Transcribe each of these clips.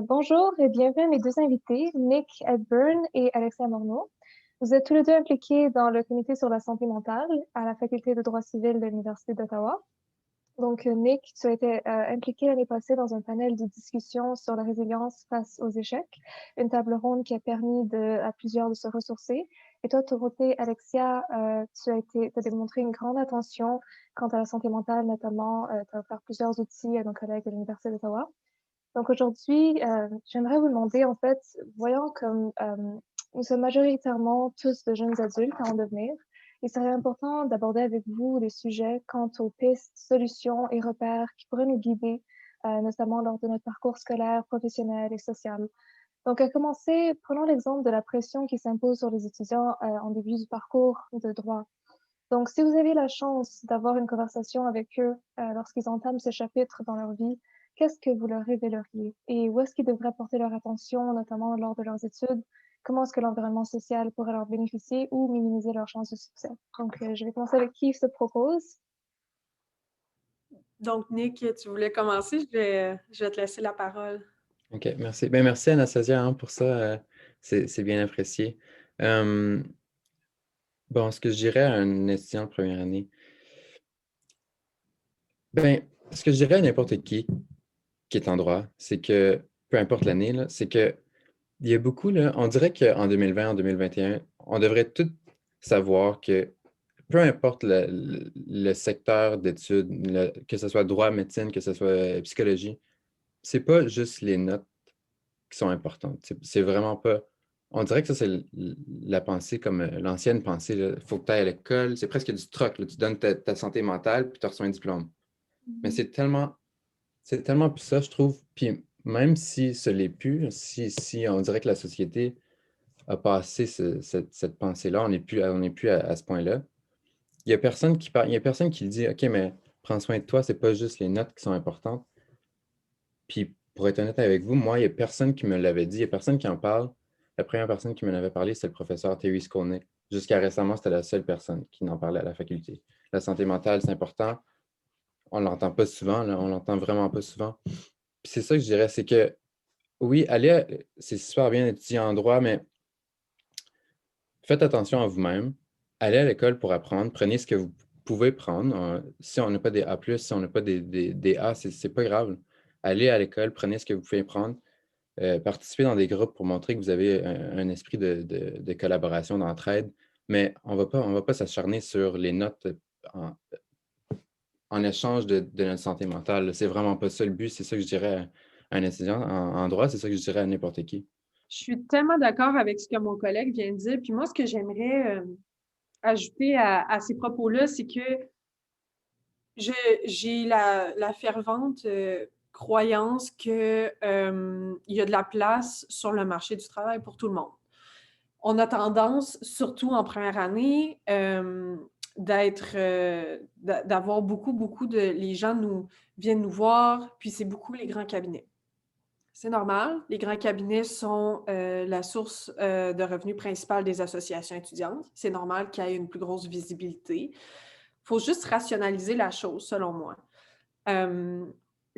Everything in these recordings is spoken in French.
Bonjour et bienvenue à mes deux invités, Nick Edburn et Alexia Morneau. Vous êtes tous les deux impliqués dans le comité sur la santé mentale à la faculté de droit civil de l'Université d'Ottawa. Nick, tu as été impliqué l'année passée dans un panel de discussion sur la résilience face aux échecs, une table ronde qui a permis à plusieurs de se ressourcer. Et toi, de ton côté, Alexia, t'as démontré une grande attention quant à la santé mentale, notamment, tu as offert plusieurs outils à nos collègues de l'Université d'Ottawa. Donc aujourd'hui, j'aimerais vous demander, en fait, voyant comme nous sommes majoritairement tous de jeunes adultes à en devenir, il serait important d'aborder avec vous des sujets quant aux pistes, solutions et repères qui pourraient nous guider, notamment lors de notre parcours scolaire, professionnel et social. Donc, à commencer, prenons l'exemple de la pression qui s'impose sur les étudiants en début du parcours de droit. Donc, si vous avez la chance d'avoir une conversation avec eux lorsqu'ils entament ce chapitre dans leur vie, qu'est-ce que vous leur révéleriez? Et où est-ce qu'ils devraient porter leur attention, notamment lors de leurs études? Comment est-ce que l'environnement social pourrait leur bénéficier ou minimiser leurs chances de succès? Je vais commencer avec qui se propose. Donc, Nick, tu voulais commencer? Je vais te laisser la parole. OK, merci. Ben, merci Anastasia pour ça. C'est bien apprécié. Bon, ce que je dirais à un étudiant de première année, ce que je dirais à n'importe qui est en droit, c'est que, peu importe l'année, là, c'est que il y a beaucoup, là, on dirait qu'en 2020, en 2021, on devrait tous savoir que peu importe le secteur d'études, que ce soit droit, médecine, que ce soit psychologie, c'est pas juste les notes qui sont importantes. C'est vraiment pas. On dirait que ça, c'est la pensée comme l'ancienne pensée. Il faut que tu ailles à l'école. C'est presque du troc. Là. Tu donnes ta santé mentale, puis tu reçois un diplôme. Mais c'est tellement plus ça, je trouve. Puis même si ce l'est plus, si on dirait que la société a passé cette pensée-là, on n'est plus à ce point-là. Il n'y a personne qui parle, il y a personne qui dit OK, mais prends soin de toi, c'est pas juste les notes qui sont importantes. Puis, pour être honnête avec vous, moi, il n'y a personne qui me l'avait dit, il n'y a personne qui en parle. La première personne qui me l'avait parlé, c'est le professeur Terry Skolnick. Jusqu'à récemment, c'était la seule personne qui n'en parlait à la faculté. La santé mentale, c'est important. On ne l'entend pas souvent, là, on l'entend vraiment pas souvent. Puis c'est ça que je dirais, c'est que oui, c'est super bien d'étudier en droit, mais faites attention à vous-même. Allez à l'école pour apprendre. Prenez ce que vous pouvez prendre. Si on n'a pas des A+, si on n'a pas des A, c'est pas grave. Allez à l'école, prenez ce que vous pouvez prendre. Participez dans des groupes pour montrer que vous avez un esprit de collaboration, d'entraide, mais on va pas s'acharner sur les notes en, en échange de notre santé mentale. C'est vraiment pas ça le but. C'est ça que je dirais à un étudiant en droit, c'est ça que je dirais à n'importe qui. Je suis tellement d'accord avec ce que mon collègue vient de dire. Puis moi, ce que j'aimerais ajouter à ces propos-là, c'est que j'ai la fervente croyance qu'il y a de la place sur le marché du travail pour tout le monde. On a tendance, surtout en première année, d'avoir beaucoup de... Les gens viennent nous voir, puis c'est beaucoup les grands cabinets. C'est normal. Les grands cabinets sont la source de revenus principale des associations étudiantes. C'est normal qu'il y ait une plus grosse visibilité. Il faut juste rationaliser la chose, selon moi.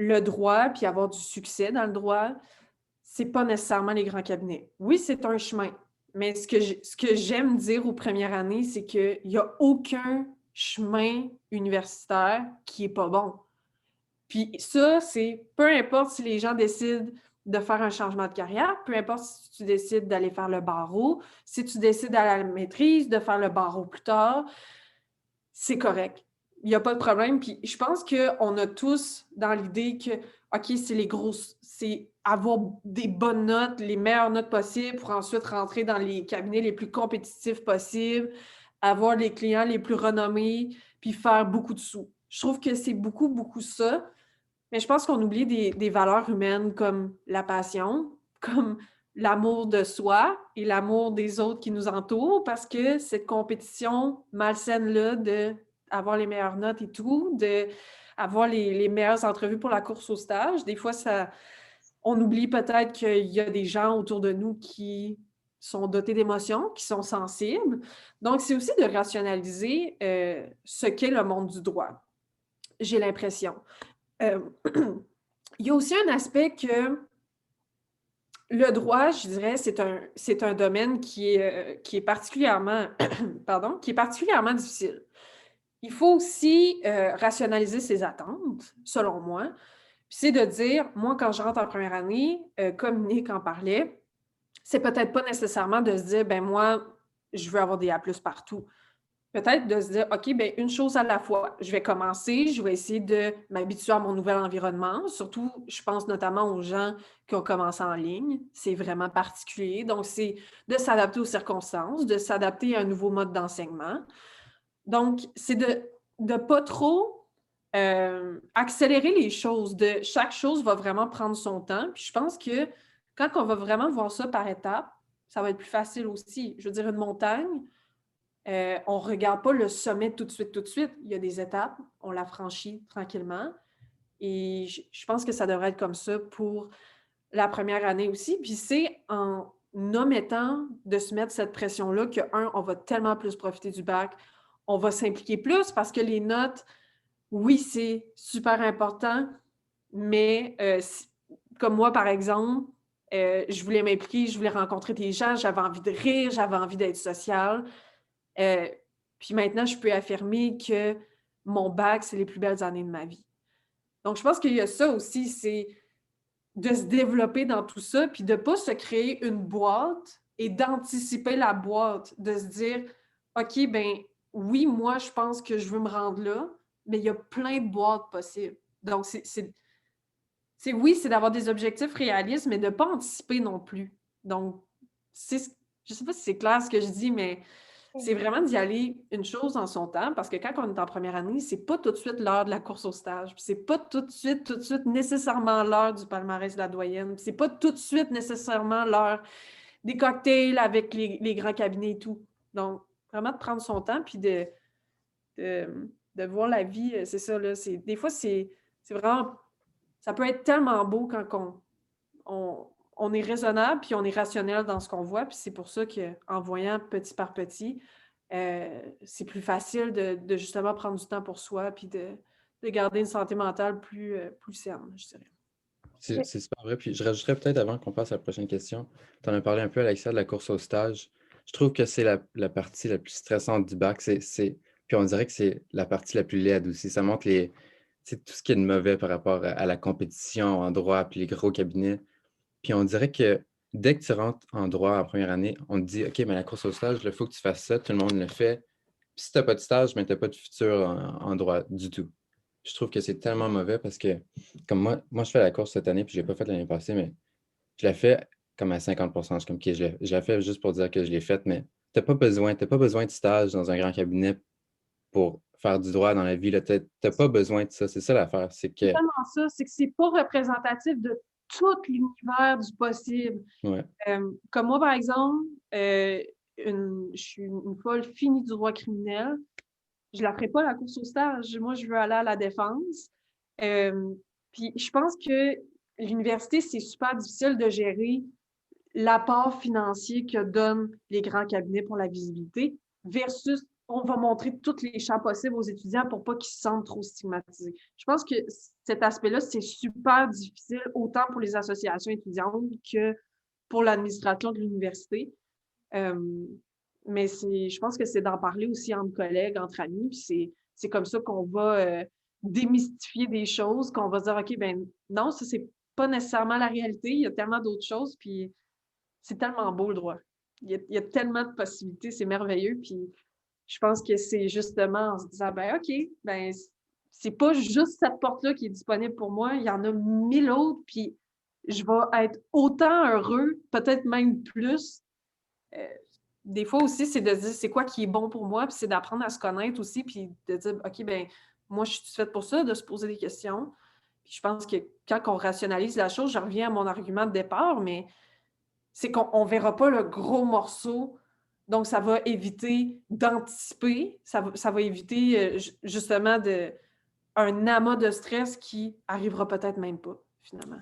Le droit, puis avoir du succès dans le droit, c'est pas nécessairement les grands cabinets. Oui, c'est un chemin, mais ce que j'aime dire aux premières années, c'est qu'il n'y a aucun chemin universitaire qui est pas bon. Puis ça, c'est peu importe si les gens décident de faire un changement de carrière, peu importe si tu décides d'aller faire le barreau, si tu décides d'aller à la maîtrise, de faire le barreau plus tard, c'est correct. Il n'y a pas de problème. Puis je pense qu'on a tous dans l'idée que, OK, c'est avoir des bonnes notes, les meilleures notes possibles pour ensuite rentrer dans les cabinets les plus compétitifs possibles, avoir les clients les plus renommés, puis faire beaucoup de sous. Je trouve que c'est beaucoup ça. Mais je pense qu'on oublie des valeurs humaines comme la passion, comme l'amour de soi et l'amour des autres qui nous entourent, parce que cette compétition malsaine-là d'avoir les meilleures notes et tout, d'avoir les meilleures entrevues pour la course au stage, des fois, on oublie peut-être qu'il y a des gens autour de nous qui sont dotés d'émotions, qui sont sensibles. Donc, c'est aussi de rationaliser ce qu'est le monde du droit, j'ai l'impression. Euh, il y a aussi un aspect que Le droit, je dirais, c'est un domaine qui est particulièrement, pardon, qui est particulièrement difficile. Il faut aussi rationaliser ses attentes, selon moi. Puis c'est de dire, moi, quand je rentre en première année, comme Nick en parlait, c'est peut-être pas nécessairement de se dire, ben moi, je veux avoir des A+ partout. Peut-être de se dire, OK, ben une chose à la fois. Je vais commencer, je vais essayer de m'habituer à mon nouvel environnement. Surtout, je pense notamment aux gens qui ont commencé en ligne. C'est vraiment particulier. Donc, c'est de s'adapter aux circonstances, de s'adapter à un nouveau mode d'enseignement. Donc, c'est de pas trop accélérer les choses. Chaque chose va vraiment prendre son temps. Puis je pense que quand on va vraiment voir ça par étapes, ça va être plus facile aussi. Je veux dire, une montagne, on ne regarde pas le sommet tout de suite, tout de suite. Il y a des étapes, on la franchit tranquillement. Et je pense que ça devrait être comme ça pour la première année aussi. Puis c'est en omettant de se mettre cette pression-là que, on va tellement plus profiter du bac, on va s'impliquer plus parce que les notes, oui, c'est super important, mais comme moi, par exemple, je voulais m'impliquer, je voulais rencontrer des gens, j'avais envie de rire, j'avais envie d'être sociale. Puis maintenant, je peux affirmer que mon bac, c'est les plus belles années de ma vie. Donc, je pense qu'il y a ça aussi, c'est de se développer dans tout ça, puis de ne pas se créer une boîte et d'anticiper la boîte, de se dire, OK, ben oui, moi, je pense que je veux me rendre là, mais il y a plein de boîtes possibles. Donc, oui, c'est d'avoir des objectifs réalistes, mais de ne pas anticiper non plus. Donc, je ne sais pas si c'est clair ce que je dis, mais c'est vraiment d'y aller une chose en son temps, parce que quand on est en première année, c'est pas tout de suite l'heure de la course au stage, puis c'est pas tout de suite nécessairement l'heure du palmarès de la doyenne, puis c'est pas tout de suite nécessairement l'heure des cocktails avec les grands cabinets et tout. Donc, vraiment de prendre son temps, puis de voir la vie, c'est ça, là. Des fois, c'est vraiment... Ça peut être tellement beau quand on est raisonnable, puis on est rationnel dans ce qu'on voit, puis c'est pour ça qu'en voyant petit par petit, c'est plus facile de justement prendre du temps pour soi, puis de garder une santé mentale plus saine, je dirais. C'est super vrai. Puis je rajouterais peut-être avant qu'on passe à la prochaine question, tu en as parlé un peu, Alexia, de la course au stage. Je trouve que c'est la partie la plus stressante du bac. Puis on dirait que c'est la partie la plus laide aussi. Ça montre tout ce qui est de mauvais par rapport à la compétition en droit, puis les gros cabinets. Puis on dirait que dès que tu rentres en droit en première année, on te dit, OK, mais la course au stage, il faut que tu fasses ça, tout le monde le fait. Puis si tu n'as pas de stage, tu n'as pas de futur en droit du tout. Je trouve que c'est tellement mauvais parce que, comme moi je fais la course cette année, puis je ne l'ai pas faite l'année passée, mais je la fais comme à 50%. Je suis comme, OK, je la fais juste pour dire que je l'ai faite, mais tu n'as pas besoin de stage dans un grand cabinet pour faire du droit dans la vie. Tu n'as pas besoin de ça. C'est ça l'affaire. C'est que. C'est tellement ça, c'est que c'est pas représentatif de tout l'univers du possible. Ouais. Comme moi, par exemple, je suis une folle finie du droit criminel. Je la ferai pas la course au stage. Moi, je veux aller à la défense. Puis je pense que l'université, c'est super difficile de gérer l'apport financier que donnent les grands cabinets pour la visibilité versus on va montrer tous les champs possibles aux étudiants pour pas qu'ils se sentent trop stigmatisés. Je pense que cet aspect-là, c'est super difficile, autant pour les associations étudiantes que pour l'administration de l'université. Mais je pense que c'est d'en parler aussi entre collègues, entre amis, puis c'est comme ça qu'on va démystifier des choses, qu'on va se dire, OK, ben non, ça, c'est pas nécessairement la réalité, il y a tellement d'autres choses, puis c'est tellement beau le droit. Il y a tellement de possibilités, c'est merveilleux, puis je pense que c'est justement en se disant, ben OK, ben c'est pas juste cette porte-là qui est disponible pour moi, il y en a 1000 autres, puis je vais être autant heureux, peut-être même plus. Des fois aussi, c'est de dire c'est quoi qui est bon pour moi, puis c'est d'apprendre à se connaître aussi, puis de dire, OK, ben moi, je suis faite pour ça, de se poser des questions. Puis je pense que quand on rationalise la chose, je reviens à mon argument de départ, mais c'est qu'on ne verra pas le gros morceau. Donc, ça va éviter d'anticiper, ça va éviter justement un amas de stress qui arrivera peut-être même pas, finalement.